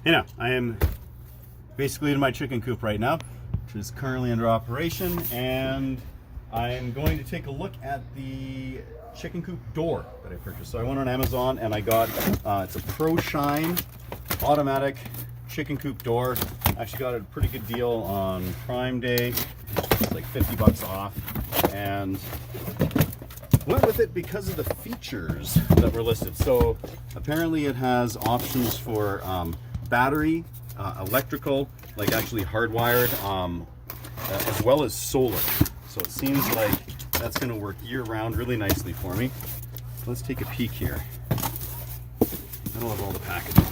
Hey now, I am basically in my chicken coop right now, which is currently under operation, and I'm going to take a look at the chicken coop door that I purchased. So I went on Amazon and I got, it's a ProShine automatic chicken coop door. I actually got a pretty good deal on Prime Day. It's like 50 bucks off, and went with it because of the features that were listed. So apparently it has options for battery, electrical, like actually hardwired, as well as solar. So it seems like that's going to work year-round really nicely for me. Let's take a peek here. I don't have all the packaging.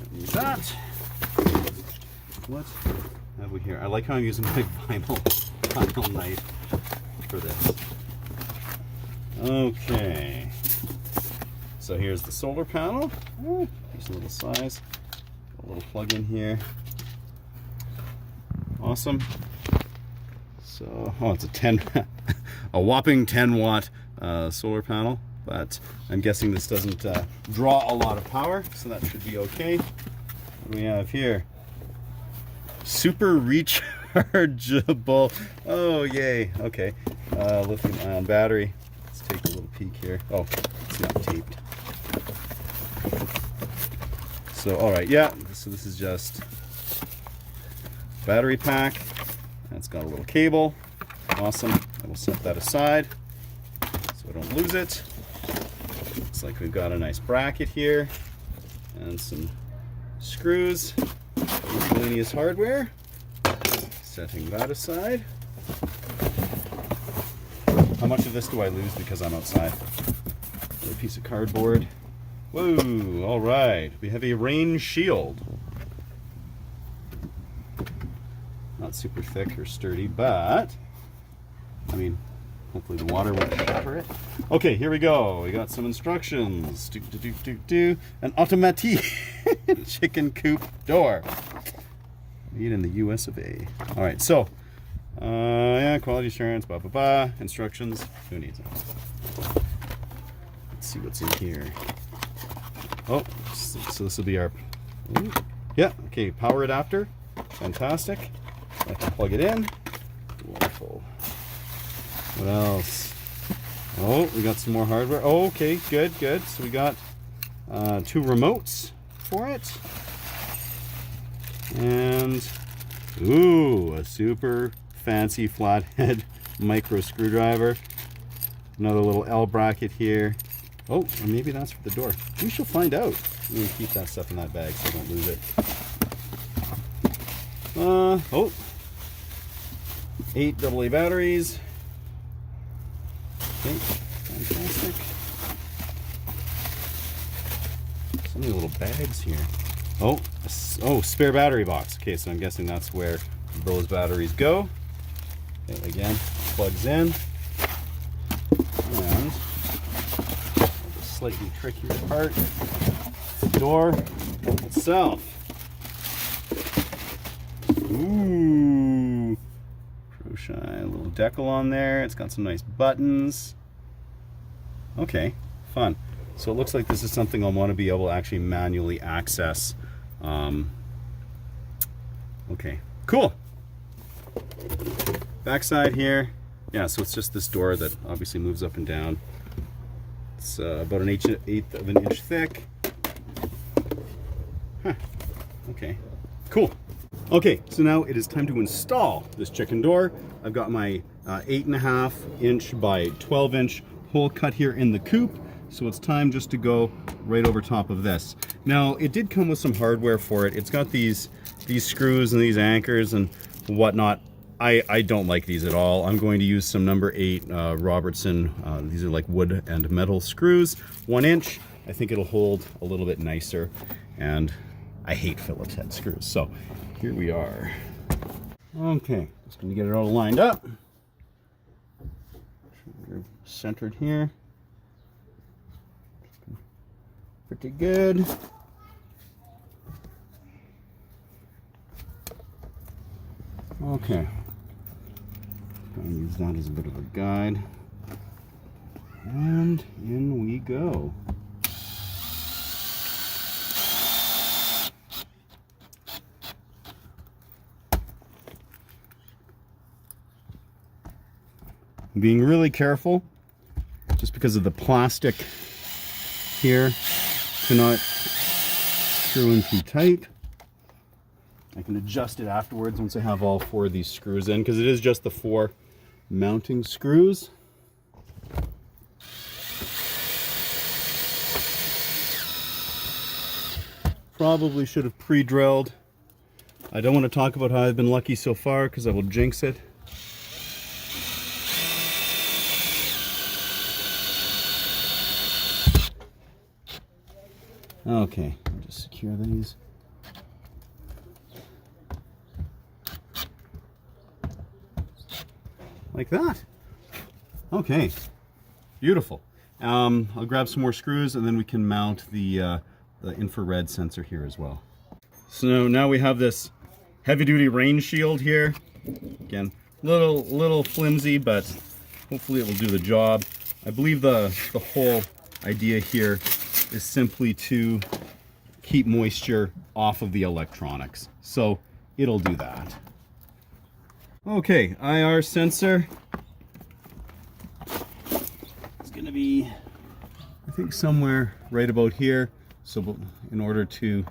Don't need that. What have we here? I like how I'm using my vinyl knife for this. Okay. So here's the solar panel. Decent little size. A little plug in here. Awesome. So, oh, it's a whopping 10 watt solar panel, but I'm guessing this doesn't draw a lot of power, so that should be okay. What do we have here? Super rechargeable. Oh, yay. Okay. Lithium ion battery. Let's take a little peek here. Oh, it's not taped. So, all right, yeah. So this is just battery pack. It's got a little cable. Awesome. I will set that aside so I don't lose it. Looks like we've got a nice bracket here and some screws. Miscellaneous hardware. Setting that aside. How much of this do I lose because I'm outside? A piece of cardboard. Whoa, all right. We have a rain shield. Not super thick or sturdy, but I mean, hopefully the water won't shatter it. Okay, here we go. We got some instructions. An automatic chicken coop door. Made in the US of A. All right, so yeah, quality assurance, blah blah blah. Instructions. Who needs it? Let's see what's in here. Oh, so this will be our. Yeah. Okay. Power adapter. Fantastic. I can plug it in. Wonderful. What else? Oh, we got some more hardware. Oh, okay, good. So we got 2 remotes for it. And, ooh, a super fancy flathead micro screwdriver. Another little L bracket here. Oh, or maybe that's for the door. We shall find out. I'm going to keep that stuff in that bag so I don't lose it. Oh. 8 AA batteries. Okay, fantastic. So many little bags here. Oh, spare battery box. Okay, so I'm guessing that's where those batteries go. Okay, again, plugs in. And the slightly trickier part, the door itself. Ooh. ProShine, a little decal on there. It's got some nice buttons. Okay, fun. So it looks like this is something I'll want to be able to actually manually access. Okay, cool. Backside here. Yeah, so it's just this door that obviously moves up and down. It's about an eighth of an inch thick. Huh. Okay, cool. Okay, so now it is time to install this chicken door. I've got my 8.5 inch by 12 inch hole cut here in the coop. So it's time just to go right over top of this. Now, it did come with some hardware for it. It's got these screws and these anchors and whatnot. I don't like these at all. I'm going to use some number 8 Robertson. These are like wood and metal screws, 1 inch. I think it'll hold a little bit nicer, and I hate Phillips head screws. So here we are. Okay, just going to get it all lined up. We're centered here. Pretty good. Okay. I'll use that as a bit of a guide. And in we go. I'm being really careful just because of the plastic here to not screw in too tight. I can adjust it afterwards once I have all 4 of these screws in, because it is just the 4 mounting screws. Probably should have pre-drilled. I don't want to talk about how I've been lucky so far because I will jinx it. Okay, I'll just secure these. Like that. Okay, beautiful. I'll grab some more screws and then we can mount the infrared sensor here as well. So now we have this heavy-duty rain shield here. Again, little flimsy, but hopefully it will do the job. I believe the whole idea here is simply to keep moisture off of the electronics. So it'll do that. Okay, IR sensor. It's gonna be, I think, somewhere right about here. So in order to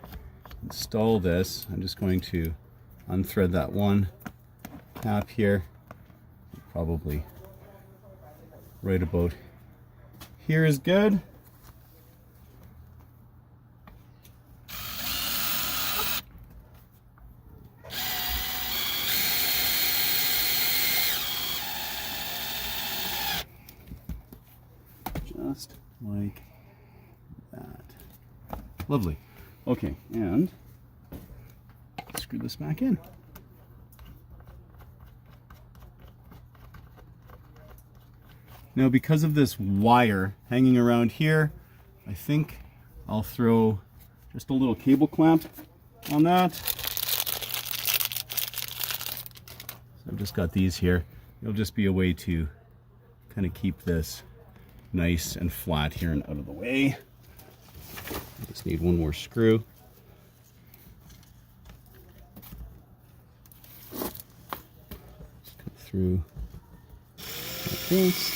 install this, I'm just going to unthread that one cap here. Probably right about here is good. Just like that. Lovely. Okay, and screw this back in. Now, because of this wire hanging around here, I think I'll throw just a little cable clamp on that. So I've just got these here. It'll just be a way to kind of keep this nice and flat here and out of the way. I just need one more screw. Just cut through like this.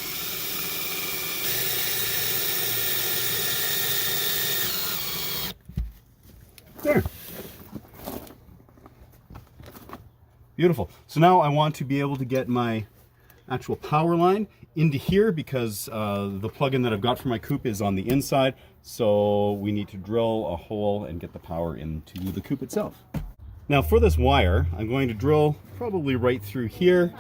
There. Beautiful. So now I want to be able to get my actual power line into here because the plug-in that I've got for my Coop is on the inside. So we need to drill a hole and get the power into the Coop itself. Now for this wire, I'm going to drill probably right through here.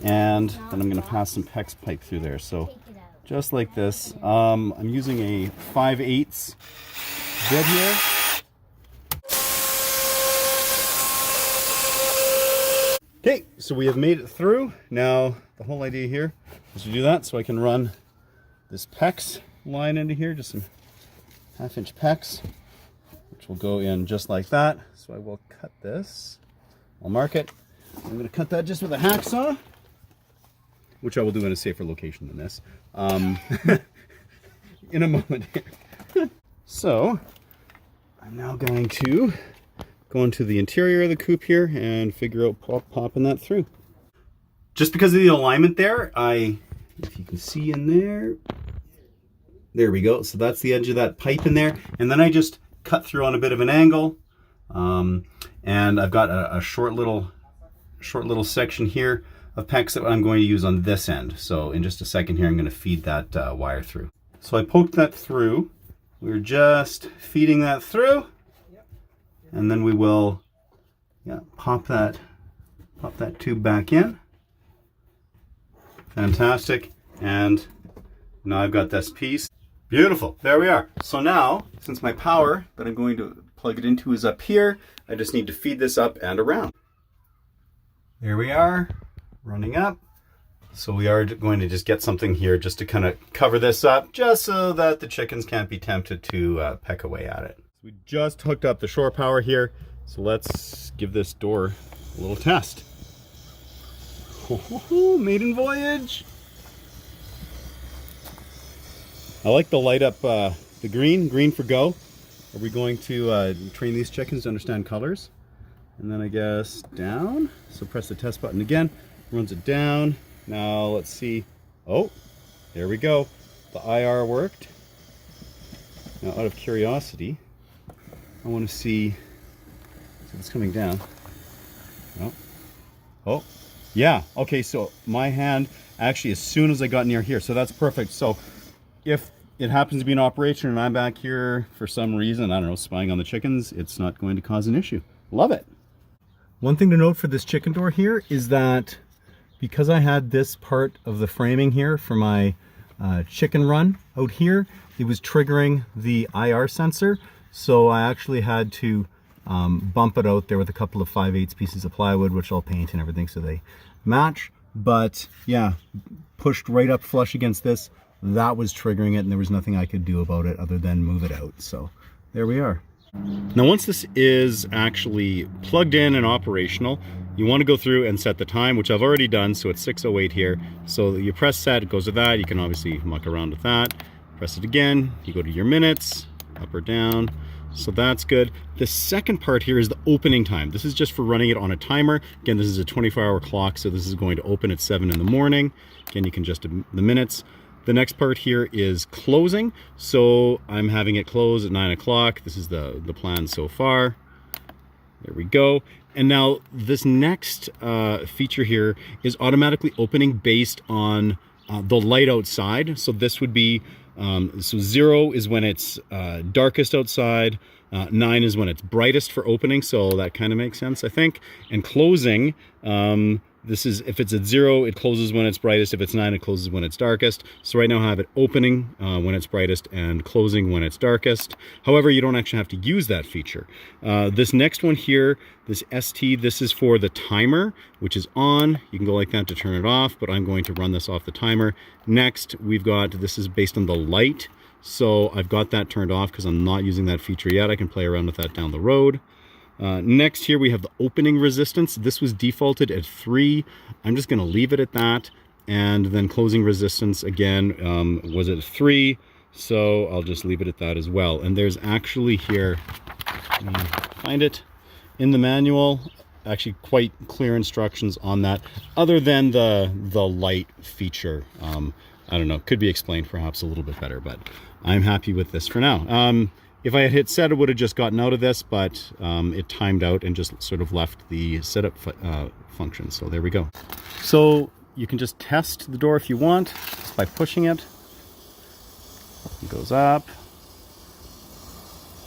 And then I'm going to pass some PEX pipe through there. So just like this. I'm using a 5/8 bit here. Okay, so we have made it through. Now, the whole idea here is to do that so I can run this PEX line into here, just some 1/2-inch PEX, which will go in just like that. So I will cut this. I'll mark it. I'm going to cut that just with a hacksaw, which I will do in a safer location than this. In a moment here. So, I'm now going to go into the interior of the Coop here and figure out popping that through. Just because of the alignment there, if you can see in there we go. So that's the edge of that pipe in there. And then I just cut through on a bit of an angle. And I've got a short little section here of PEX that I'm going to use on this end. So in just a second here, I'm going to feed that wire through. So I poked that through. We're just feeding that through. And then we will pop that tube back in. Fantastic. And now I've got this piece. Beautiful. There we are. So now, since my power that I'm going to plug it into is up here, I just need to feed this up and around. There we are, running up. So we are going to just get something here just to kind of cover this up, just so that the chickens can't be tempted to peck away at it. We just hooked up the shore power here, so let's give this door a little test. Maiden voyage. I like the light up, the green for go. Are we going to train these chickens to understand colors? And then I guess down. So press the test button again, runs it down. Now let's see. Oh, there we go. The IR worked. Now out of curiosity, I want to see if it's coming down. Oh, oh, yeah. Okay, so my hand actually as soon as I got near here, so that's perfect. So if it happens to be in operation and I'm back here for some reason, I don't know, spying on the chickens, it's not going to cause an issue. Love it. One thing to note for this chicken door here is that because I had this part of the framing here for my chicken run out here, it was triggering the IR sensor. So I actually had to bump it out there with a couple of 5/8 pieces of plywood, which I'll paint and everything so they match. But yeah, pushed right up flush against this. That was triggering it, and there was nothing I could do about it other than move it out. So there we are. Now once this is actually plugged in and operational, you want to go through and set the time, which I've already done, so it's 6:08 here. So you press set, it goes to that. You can obviously muck around with that. Press it again, you go to your minutes, up or down. So that's good. The second part here is the opening time. This is just for running it on a timer. Again, this is a 24-hour clock, so this is going to open at 7 in the morning. Again, you can adjust the minutes. The next part here is closing. So I'm having it close at 9 o'clock. This is the plan so far. There we go. And now this next feature here is automatically opening based on the light outside. So this would be, so 0 is when it's darkest outside, 9 is when it's brightest for opening. So that kind of makes sense, I think. And closing, this is, if it's at 0, it closes when it's brightest. If it's 9, it closes when it's darkest. So right now I have it opening when it's brightest and closing when it's darkest. However, you don't actually have to use that feature. This next one here, this ST, this is for the timer, which is on. You can go like that to turn it off, but I'm going to run this off the timer. Next, we've got, this is based on the light. So I've got that turned off because I'm not using that feature yet. I can play around with that down the road. Next here we have the opening resistance. This was defaulted at 3. I'm just going to leave it at that. And then closing resistance again was at 3. So I'll just leave it at that as well. And there's actually here, find it in the manual, actually quite clear instructions on that, other than the light feature. I don't know, could be explained perhaps a little bit better, but I'm happy with this for now. If I had hit set, it would have just gotten out of this, but it timed out and just sort of left the setup function. So there we go. So you can just test the door if you want, just by pushing it. It goes up.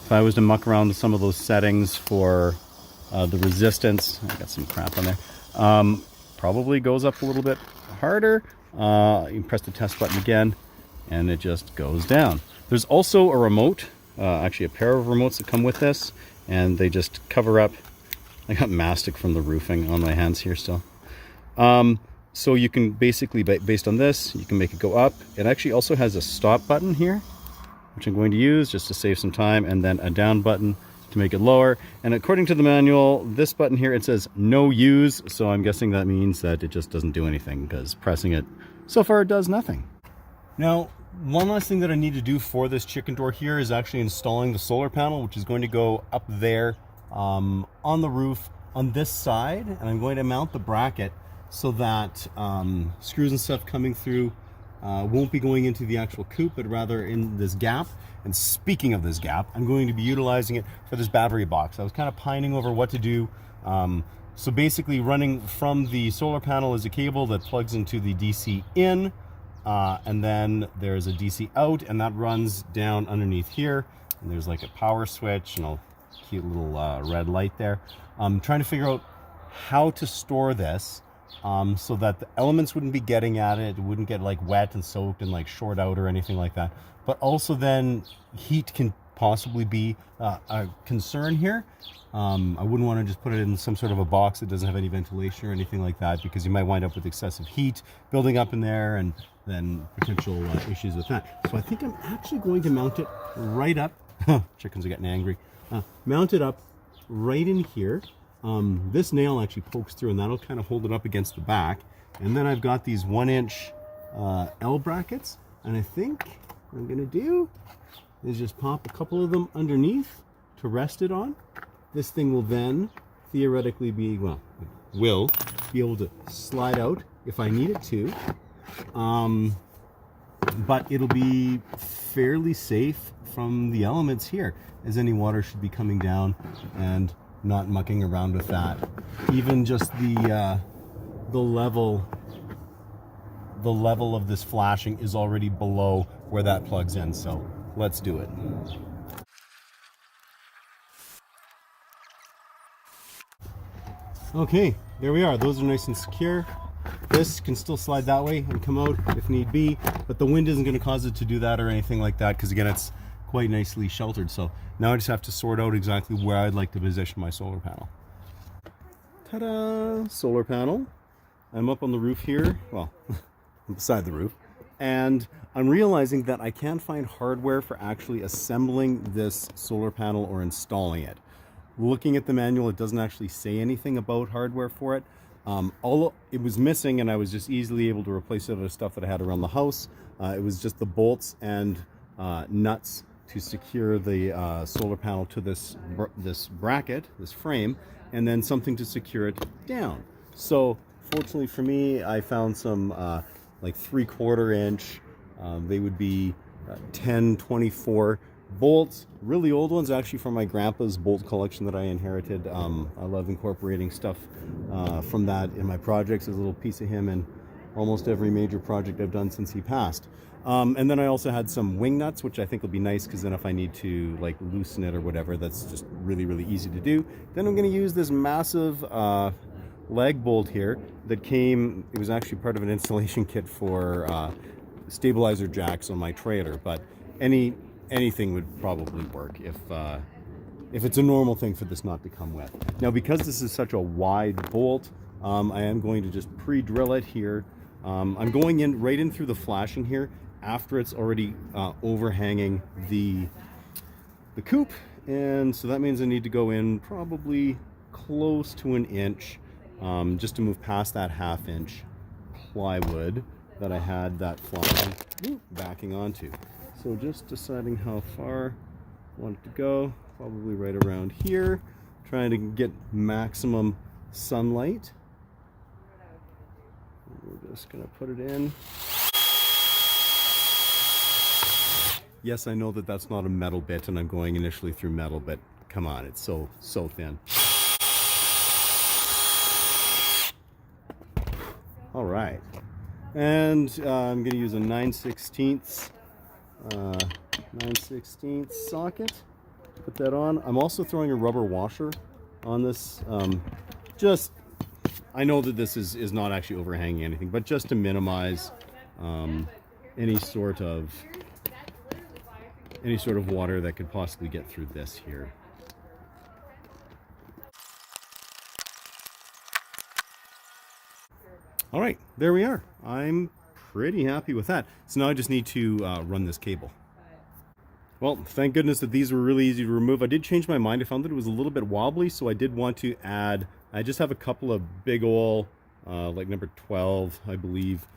If I was to muck around with some of those settings for the resistance, I got some crap on there, probably goes up a little bit harder. You can press the test button again, and it just goes down. There's also a remote. Actually a pair of remotes that come with this, and they just cover up. I got mastic from the roofing on my hands here still. So you can basically, based on this, you can make it go up. It actually also has a stop button here, which I'm going to use just to save some time, and then a down button to make it lower. And according to the manual, this button here, it says no use, so I'm guessing that means that it just doesn't do anything, because pressing it, so far it does nothing. Now, one last thing that I need to do for this chicken door here is actually installing the solar panel, which is going to go up there on the roof on this side, and I'm going to mount the bracket so that screws and stuff coming through won't be going into the actual coop, but rather in this gap. And speaking of this gap, I'm going to be utilizing it for this battery box. I was kind of pining over what to do. So basically running from the solar panel is a cable that plugs into the DC in, and then there's a DC out, and that runs down underneath here. And there's like a power switch and a cute little red light there. I'm trying to figure out how to store this so that the elements wouldn't be getting at it. It wouldn't get like wet and soaked and like short out or anything like that. But also then heat can possibly be a concern here. I wouldn't want to just put it in some sort of a box that doesn't have any ventilation or anything like that, because you might wind up with excessive heat building up in there and then potential issues with that. So I think I'm actually going to mount it right up. Chickens are getting angry. Mount it up right in here. This nail actually pokes through, and that'll kind of hold it up against the back. And then I've got these 1-inch L brackets, and I think what I'm going to do is just pop a couple of them underneath to rest it on. This thing will then theoretically be, well, it will be able to slide out if I need it to. But it'll be fairly safe from the elements here, as any water should be coming down and not mucking around with that. Even just the level of this flashing is already below where that plugs in, so let's do it. Okay, there we are. Those are nice and secure. This can still slide that way and come out if need be, but the wind isn't going to cause it to do that or anything like that, because again, it's quite nicely sheltered. So now I just have to sort out exactly where I'd like to position my solar panel. Ta-da! Solar panel. I'm up on the roof here. Well, beside the roof. And I'm realizing that I can't find hardware for actually assembling this solar panel or installing it. Looking at the manual, it doesn't actually say anything about hardware for it. All it was missing, and I was just easily able to replace it with stuff that I had around the house. It was just the bolts and nuts to secure the solar panel to this bracket, this frame, and then something to secure it down. So fortunately for me, I found some like 3/4 inch. They would be 10-24 bolts, really old ones, actually from my grandpa's bolt collection that I inherited. I love incorporating stuff from that in my projects. There's a little piece of him in almost every major project I've done since he passed. And then I also had some wing nuts, which I think will be nice, because then if I need to like loosen it or whatever, that's just really, really easy to do. Then I'm going to use this massive lag bolt here that came, it was actually part of an installation kit for stabilizer jacks on my trailer, but anything would probably work if it's a normal thing for this not to come with. Now, because this is such a wide bolt, I am going to just pre-drill it here. I'm going in right in through the flashing here after it's already overhanging the coop, and so that means I need to go in probably close to 1 inch, just to move past that 1/2 inch plywood that I had that flashing backing onto. So just deciding how far I want it to go, probably right around here, trying to get maximum sunlight. We're just gonna put it in. Yes, I know that that's not a metal bit, and I'm going initially through metal, but come on, it's so thin. All right, and I'm gonna use a 9/16 socket. Put that on. I'm also throwing a rubber washer on this. I know that this is not actually overhanging anything, but just to minimize any sort of water that could possibly get through this here. All right, there we are. I'm pretty happy with that. So now I just need to run this cable. Well, thank goodness that these were really easy to remove. I did change my mind. I found that it was a little bit wobbly, so I did want to add, I just have a couple of big ol', like number 12, I believe,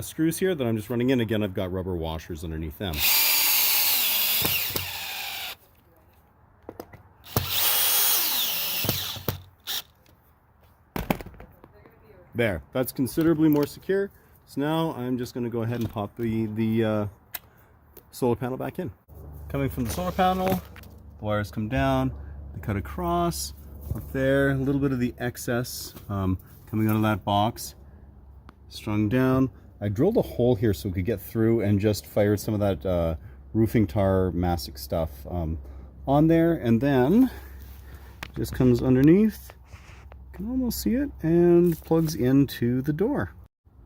screws here that I'm just running in. Again, I've got rubber washers underneath them. There, that's considerably more secure. So now I'm just going to go ahead and pop the solar panel back in. Coming from the solar panel, the wires come down, they cut across, up there, a little bit of the excess coming out of that box, strung down. I drilled a hole here so we could get through and just fired some of that roofing tar mastic stuff on there, and then just comes underneath, you can almost see it, and plugs into the door.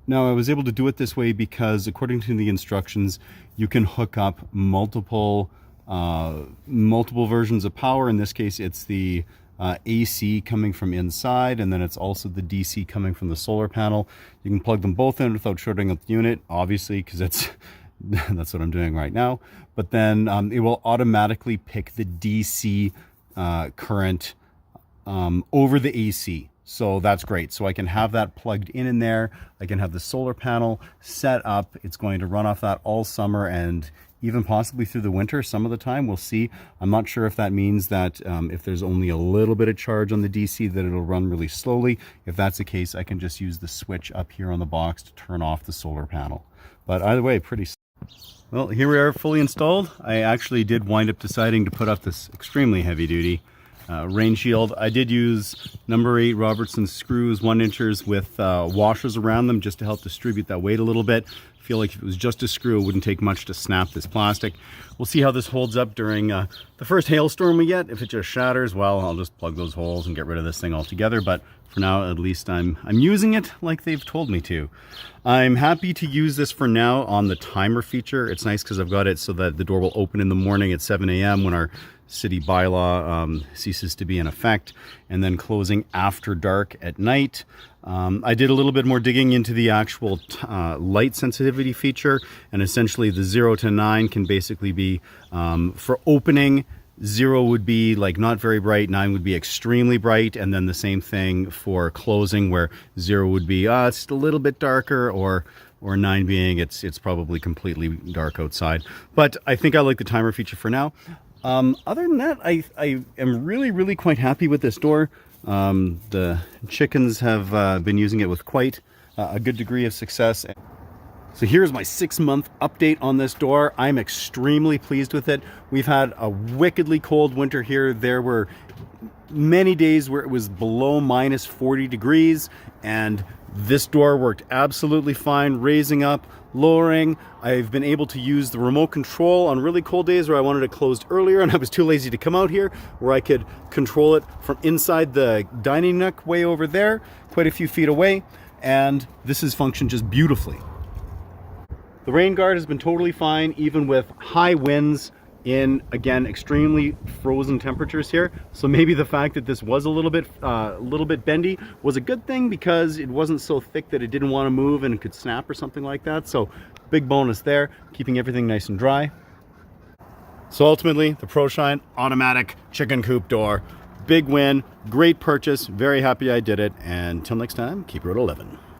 Now, I was able to do it this way because according to the instructions, you can hook up multiple versions of power. In this case, it's the AC coming from inside, and then it's also the DC coming from the solar panel. You can plug them both in without shorting up the unit, obviously, because that's what I'm doing right now. But then it will automatically pick the DC current over the AC. So that's great. So I can have that plugged in there. I can have the solar panel set up. It's going to run off that all summer, and even possibly through the winter some of the time. We'll see. I'm not sure if that means that if there's only a little bit of charge on the DC that it'll run really slowly. If that's the case, I can just use the switch up here on the box to turn off the solar panel. But either way, pretty. Well, here we are fully installed. I actually did wind up deciding to put up this extremely heavy duty rain shield. I did use number 8 Robertson screws, 1-inchers with washers around them just to help distribute that weight a little bit. I feel like if it was just a screw, it wouldn't take much to snap this plastic. We'll see how this holds up during the first hailstorm we get. If it just shatters, well, I'll just plug those holes and get rid of this thing altogether. But for now, at least I'm using it like they've told me to. I'm happy to use this for now on the timer feature. It's nice because I've got it so that the door will open in the morning at 7 a.m. when our city bylaw ceases to be in effect, and then closing after dark at night. I did a little bit more digging into the actual light sensitivity feature, and essentially the 0 to 9 can basically be for opening. 0 would be like not very bright, 9 would be extremely bright, and then the same thing for closing, where 0 would be it's just a little bit darker, or 9 being it's probably completely dark outside. But I think I like the timer feature for now. Other than that, I am really quite happy with this door. The chickens have been using it with quite a good degree of success. So here's my 6-month update on this door. I'm extremely pleased with it. We've had a wickedly cold winter here. There were many days where it was below minus 40 degrees, and this door worked absolutely fine, raising up, lowering. I've been able to use the remote control on really cold days where I wanted it closed earlier and I was too lazy to come out here, where I could control it from inside the dining nook way over there, quite a few feet away, and this has functioned just beautifully. The rain guard has been totally fine, even with high winds in, again, extremely frozen temperatures here. So maybe the fact that this was a little bit bendy was a good thing, because it wasn't so thick that it didn't want to move and it could snap or something like that. So big bonus there, keeping everything nice and dry. So ultimately, the ProShine automatic chicken coop door, big win, great purchase, very happy I did it. And until next time, keep it at 11.